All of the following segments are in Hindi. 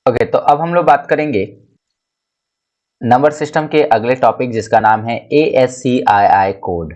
ओके, तो अब हम लोग बात करेंगे नंबर सिस्टम के अगले टॉपिक जिसका नाम है ASCII कोड।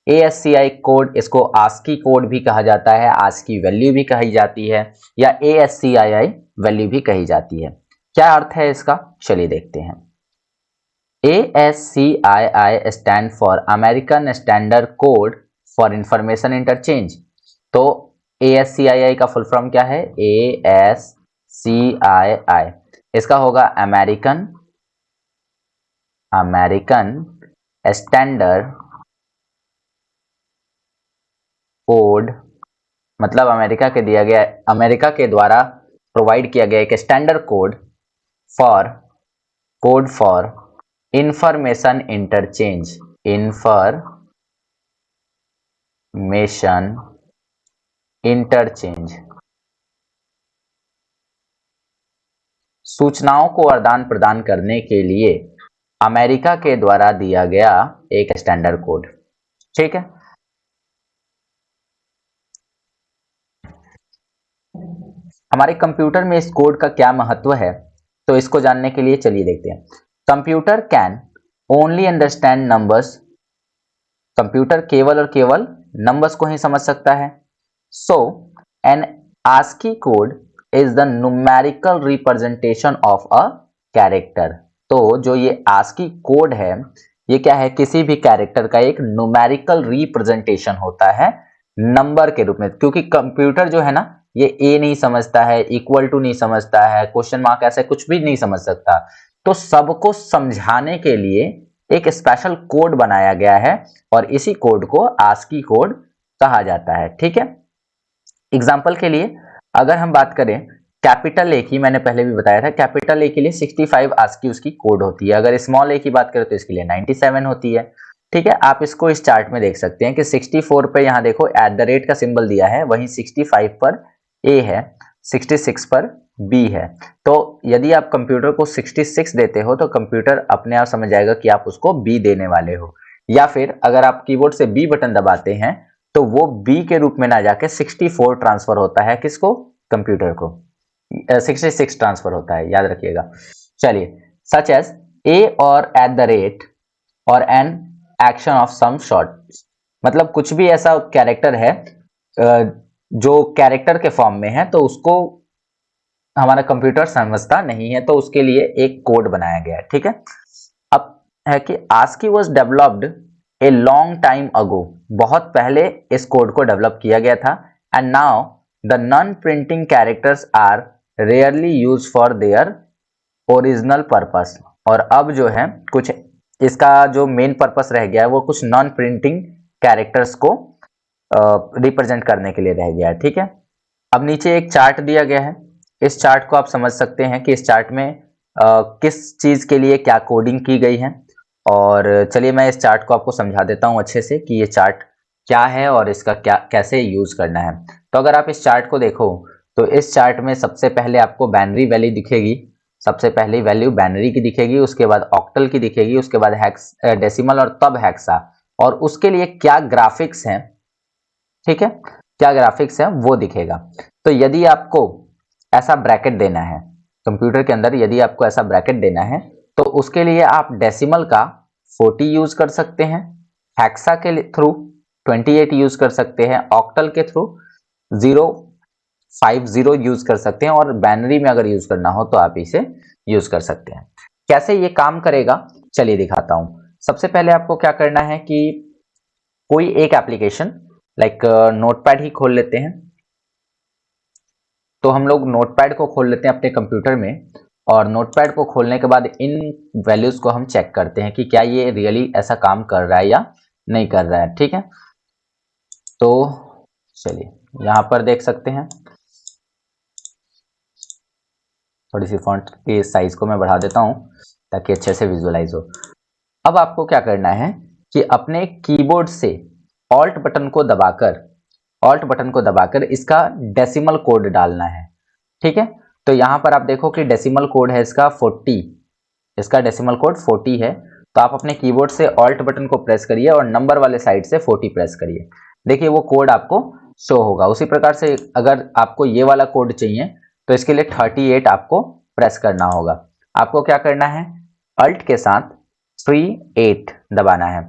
ASCII कोड, इसको ASCII कोड भी कहा जाता है, ASCII वैल्यू भी कही जाती है या ASCII वैल्यू भी कही जाती है। क्या अर्थ है इसका, चलिए देखते हैं। ASCII stand for American standard code for information interchange. तो ASCII का फुल फॉर्म क्या है? ASCII, इसका होगा अमेरिकन स्टैंडर्ड कोड, मतलब अमेरिका के द्वारा प्रोवाइड किया गया एक standard for code for information interchange, सूचनाओं को आदान प्रदान करने के लिए अमेरिका के द्वारा दिया गया एक स्टैंडर्ड कोड। ठीक है, हमारे कंप्यूटर में इस कोड का क्या महत्व है, तो इसको जानने के लिए चलिए देखते हैं। Computer can only understand numbers, computer केवल और केवल नंबर्स को ही समझ सकता है। So an ASCII code is the numerical representation of a character. तो जो ये ASCII कोड है, ये क्या है? किसी भी कैरेक्टर का एक न्यूमेरिकल रिप्रेजेंटेशन होता है नंबर के रूप में, क्योंकि कंप्यूटर जो है ना, ये ए नहीं समझता है, इक्वल टू नहीं समझता है, क्वेश्चन मार्क ऐसे कुछ भी नहीं समझ सकता। तो सबको समझाने के लिए एक स्पेशल कोड बनाया गया है और इसी कोड को ASCII कोड कहा जाता है। ठीक है, एग्जाम्पल के लिए अगर हम बात करें कैपिटल ए की, मैंने पहले भी बताया था, कैपिटल ए के लिए 65 ASCII उसकी कोड होती है। अगर स्मॉल ए की बात करें तो इसके लिए 97 होती है। ठीक है, आप इसको इस चार्ट में देख सकते हैं कि 64 पे यहाँ देखो @ का सिंबल दिया है, वहीं 65 पर ए है, 66 पर बी है। तो यदि आप कंप्यूटर को 66 देते हो तो कंप्यूटर अपने आप समझ जाएगा कि आप उसको बी देने वाले हो, या फिर अगर आप कीबोर्ड से बी बटन दबाते हैं तो वो बी के रूप में ना जाके 64 ट्रांसफर होता है, किसको? कंप्यूटर को 66 ट्रांसफर होता है, याद रखिएगा। चलिए, सच एज ए और @ और an action of some short, मतलब कुछ भी ऐसा कैरेक्टर है जो कैरेक्टर के फॉर्म में है, तो उसको हमारा कंप्यूटर समझता नहीं है, तो उसके लिए एक कोड बनाया गया है। ठीक है, अब है कि ASCII was developed a long time ago, बहुत पहले इस कोड को डेवलप किया गया था। And now the non printing characters are rarely use for their original purpose, और अब जो है कुछ इसका जो मेन पर्पस रह गया है वो कुछ नॉन प्रिंटिंग कैरेक्टर्स को रिप्रेजेंट करने के लिए रह गया है। ठीक है, अब नीचे एक चार्ट दिया गया है, इस चार्ट को आप समझ सकते हैं कि इस चार्ट में किस चीज के लिए क्या कोडिंग की गई है। और चलिए मैं इस चार्ट को आपको समझा देता हूं अच्छे से कि ये चार्ट क्या है और इसका क्या कैसे यूज करना है। तो अगर आप इस चार्ट को देखो तो इस चार्ट में सबसे पहले आपको बाइनरी वैल्यू दिखेगी, सबसे पहली वैल्यू बाइनरी की दिखेगी, उसके बाद ऑक्टल की दिखेगी, उसके बाद डेसिमल और तब हेक्सा, और उसके लिए क्या ग्राफिक्स हैं, ठीक है, क्या ग्राफिक्स है वो दिखेगा। तो यदि आपको ऐसा ब्रैकेट देना है कंप्यूटर के अंदर, यदि आपको ऐसा ब्रैकेट देना है तो उसके लिए आप डेसिमल का 40 यूज कर सकते हैं, हेक्सा के थ्रू 28 यूज कर सकते हैं, ऑक्टल के थ्रू 050 यूज कर सकते हैं, और बाइनरी में अगर यूज करना हो तो आप इसे यूज कर सकते हैं। कैसे ये काम करेगा चलिए दिखाता हूं। सबसे पहले आपको क्या करना है कि कोई एक एप्लीकेशन लाइक नोटपैड ही खोल लेते हैं। तो हम लोग नोटपैड को खोल लेते हैं अपने कंप्यूटर में, और नोटपैड को खोलने के बाद इन वैल्यूज को हम चेक करते हैं कि क्या ये रियली ऐसा काम कर रहा है या नहीं कर रहा है। ठीक है, तो चलिए यहां पर देख सकते हैं, थोड़ी सी फॉन्ट की साइज को मैं बढ़ा देता हूं ताकि अच्छे से विजुअलाइज हो। अब आपको क्या करना है कि अपने कीबोर्ड से ऑल्ट बटन को दबाकर इसका डेसिमल कोड डालना है। ठीक है, तो यहां पर आप देखो कि डेसिमल कोड है इसका 40, इसका डेसिमल कोड 40 है। तो आप अपने कीबोर्ड से ऑल्ट बटन को प्रेस करिए और नंबर वाले साइड से 40 प्रेस करिए, देखिए वो कोड आपको शो होगा। उसी प्रकार से अगर आपको ये वाला कोड चाहिए तो इसके लिए 38 आपको प्रेस करना होगा। आपको क्या करना है, अल्ट के साथ 38 दबाना है।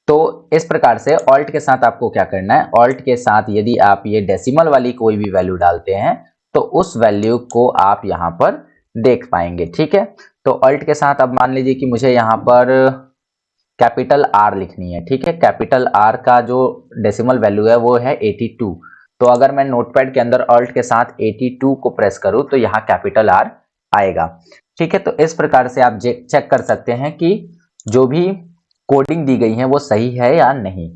तो इस प्रकार से ऑल्ट के साथ आपको क्या करना है, ऑल्ट के साथ यदि आप ये डेसिमल वाली कोई भी वैल्यू डालते हैं तो उस वैल्यू को आप यहां पर देख पाएंगे। ठीक है, तो ऑल्ट के साथ अब मान लीजिए कि मुझे यहां पर कैपिटल आर लिखनी है। ठीक है, कैपिटल आर का जो डेसिमल वैल्यू है वो है 82। तो अगर मैं नोटपैड के अंदर ऑल्ट के साथ 82 को प्रेस करूं तो यहाँ कैपिटल आर आएगा। ठीक है, तो इस प्रकार से आप चेक कर सकते हैं कि जो भी कोडिंग दी गई है वो सही है या नहीं।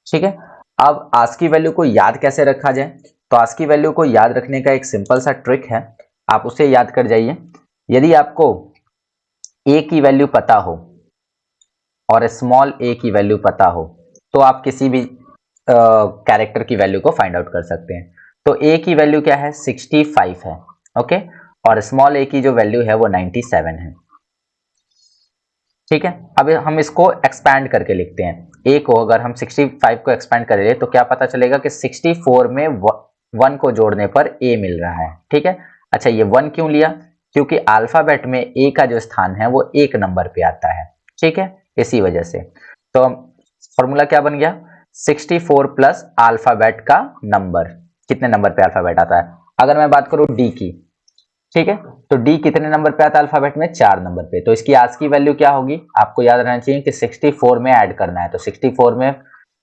ठीक है, अब ASCII वैल्यू को याद कैसे रखा जाए, तो ASCII वैल्यू को याद रखने का एक सिंपल सा ट्रिक है, आप उसे याद कर जाइए। यदि आपको a की वैल्यू पता हो और स्मॉल a की वैल्यू पता हो तो आप किसी भी कैरेक्टर की वैल्यू को फाइंड आउट कर सकते हैं। तो a की वैल्यू क्या है, 65 है। ओके, और स्मॉल a की जो वैल्यू है वो 97 है। ठीक है, अब हम इसको एक्सपैंड करके लिखते हैं। a को अगर हम 65 को एक्सपैंड करें तो क्या पता चलेगा कि 64 में 1 को जोड़ने पर a मिल रहा है। ठीक है, अच्छा ये 1 क्यों लिया, क्योंकि अल्फाबेट में a का जो स्थान है वो 1 नंबर पे आता है। ठीक है, इसी वजह से तो फॉर्मूला क्या बन गया, 64 प्लस अल्फाबेट का नंबर, कितने नंबर पे अल्फाबेट आता है। अगर मैं बात करूं डी की, ठीक है, तो डी कितने नंबर पे आता है अल्फाबेट में, 4 नंबर पे। तो इसकी आज की वैल्यू क्या होगी, आपको याद रहना चाहिए कि 64 में ऐड करना है। तो 64 में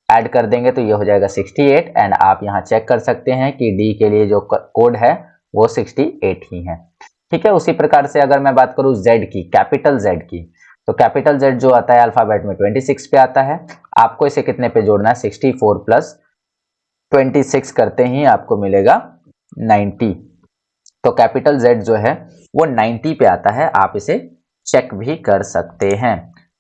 ऐड कर देंगे तो ये हो जाएगा 68 एंड आप यहाँ चेक कर सकते हैं कि डी के लिए जो कोड है वो 68 ही है। ठीक है, उसी प्रकार से अगर मैं बात करूं जेड की, कैपिटल जेड की, तो कैपिटल जेड जो आता है अल्फाबेट में 26 पे आता है। आपको इसे कितने पे जोड़ना है, 64 प्लस 26 करते ही आपको मिलेगा 90। तो कैपिटल जेड जो है वो 90 पे आता है, आप इसे चेक भी कर सकते हैं।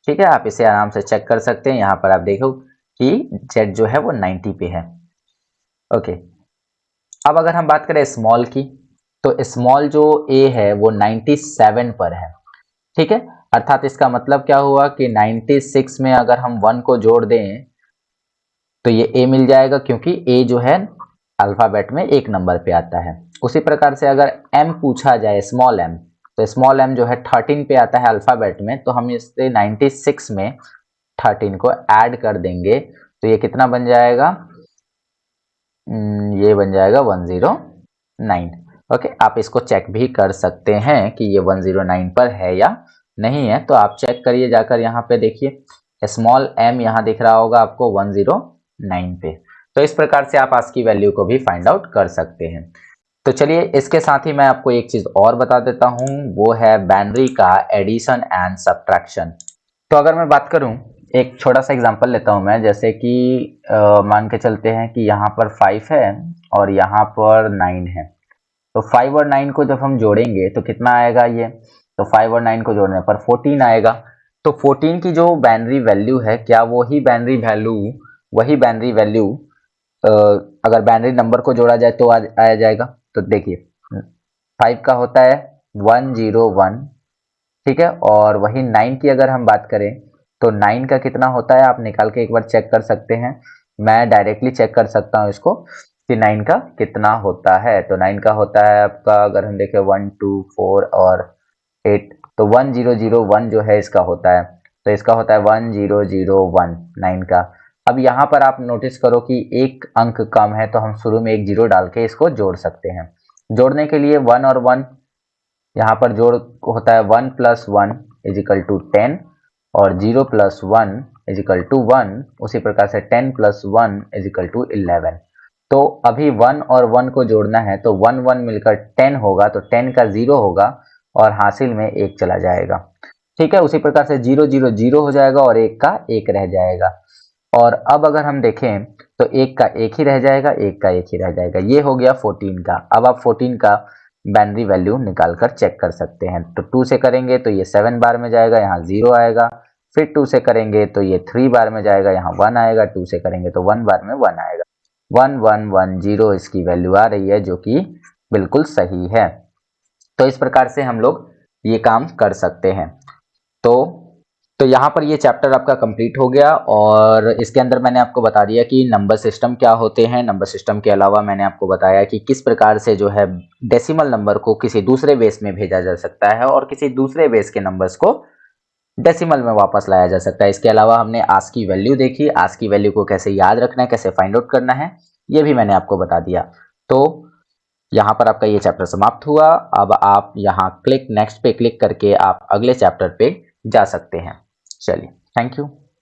ठीक है, आप इसे आराम से चेक कर सकते हैं, यहां पर आप देखो कि जेड जो है वो 90 पे है। ओके, अब अगर हम बात करें स्मॉल की, तो स्मॉल जो ए है वो 97 पर है। ठीक है, अर्थात इसका मतलब क्या हुआ कि 96 में अगर हम 1 को जोड़ दें तो ये ए मिल जाएगा, क्योंकि ए जो है अल्फाबेट में 1 नंबर पे आता है। उसी प्रकार से अगर एम पूछा जाए, स्मॉल एम, तो स्मॉल एम जो है 13 पे आता है अल्फाबेट में, तो हम इससे 96 में 13 को ऐड कर देंगे तो ये कितना बन जाएगा, ये बन जाएगा 109। ओके, आप इसको चेक भी कर सकते हैं कि ये 109 पर है या नहीं है। तो आप चेक करिए जाकर, यहाँ पे देखिए स्मॉल एम यहाँ दिख रहा होगा आपको 109 पे। तो इस प्रकार से आप ASCII वैल्यू को भी फाइंड आउट कर सकते हैं। तो चलिए इसके साथ ही मैं आपको एक चीज और बता देता हूं, वो है बाइनरी का एडिशन एंड सब्ट्रैक्शन। तो अगर मैं बात करूं, एक छोटा सा एग्जांपल लेता हूं मैं, जैसे कि मान के चलते हैं कि यहाँ पर 5 है और यहाँ पर 9 है। तो 5 और 9 को जब हम जोड़ेंगे तो कितना आएगा ये, तो 5 और 9 को जोड़ने पर 14 आएगा। तो 14 की जो बाइनरी वैल्यू है, क्या वही बाइनरी वैल्यू अगर बाइनरी नंबर को जोड़ा जाए तो आया जाएगा। तो देखिए 5 का होता है 101, ठीक है, और वही 9 की अगर हम बात करें तो 9 का कितना होता है, आप निकाल के एक बार चेक कर सकते हैं। मैं डायरेक्टली चेक कर सकता हूं इसको कि 9 का कितना होता है। तो 9 का होता है आपका, अगर हम देखें 1 2 4 और 8, तो 1001 जो है इसका होता है। तो इसका होता है 1001 9 का। अब यहाँ पर आप नोटिस करो कि एक अंक कम है, तो हम शुरू में एक जीरो डाल के इसको जोड़ सकते हैं। जोड़ने के लिए 1 और 1, यहाँ पर जोड़ होता है 1 प्लस 1 इज इक्वल टू 10 और 0 प्लस 1 इज इक्वल टू 1। उसी प्रकार से 10 प्लस 1 इज इक्वल टू 11। तो अभी 1 और 1 को जोड़ना है तो 1 1 मिलकर 10 होगा, तो 10 का 0 होगा और हासिल में 1 चला जाएगा। ठीक है, उसी प्रकार से 0 0 0 हो जाएगा और 1 का 1 रह जाएगा। और अब अगर हम देखें तो 1 का 1 ही रह जाएगा, 1 का 1 ही रह जाएगा। ये हो गया 14 का। अब आप 14 का बाइनरी वैल्यू निकाल कर चेक कर सकते हैं। तो 2 से करेंगे तो ये 7 बार में जाएगा, यहाँ 0 आएगा। फिर 2 से करेंगे तो ये 3 बार में जाएगा, यहाँ 1 आएगा। 2 से करेंगे तो 1 बार में 1 आएगा। 1110 इसकी वैल्यू आ रही है, जो कि बिल्कुल सही है। तो इस प्रकार से हम लोग ये काम कर सकते हैं। तो तो यहाँ पर ये चैप्टर आपका कंप्लीट हो गया और इसके अंदर मैंने आपको बता दिया कि नंबर सिस्टम क्या होते हैं। नंबर सिस्टम के अलावा मैंने आपको बताया कि किस प्रकार से जो है डेसिमल नंबर को किसी दूसरे बेस में भेजा जा सकता है और किसी दूसरे बेस के नंबर्स को डेसिमल में वापस लाया जा सकता है। इसके अलावा हमने आस्क की वैल्यू देखी, आस्क की वैल्यू को कैसे याद रखना है, कैसे फाइंड आउट करना है, ये भी मैंने आपको बता दिया। तो यहाँ पर आपका ये चैप्टर समाप्त हुआ। अब आप यहाँ क्लिक नेक्स्ट पे क्लिक करके आप अगले चैप्टर पे जा सकते हैं। चलिए, थैंक यू।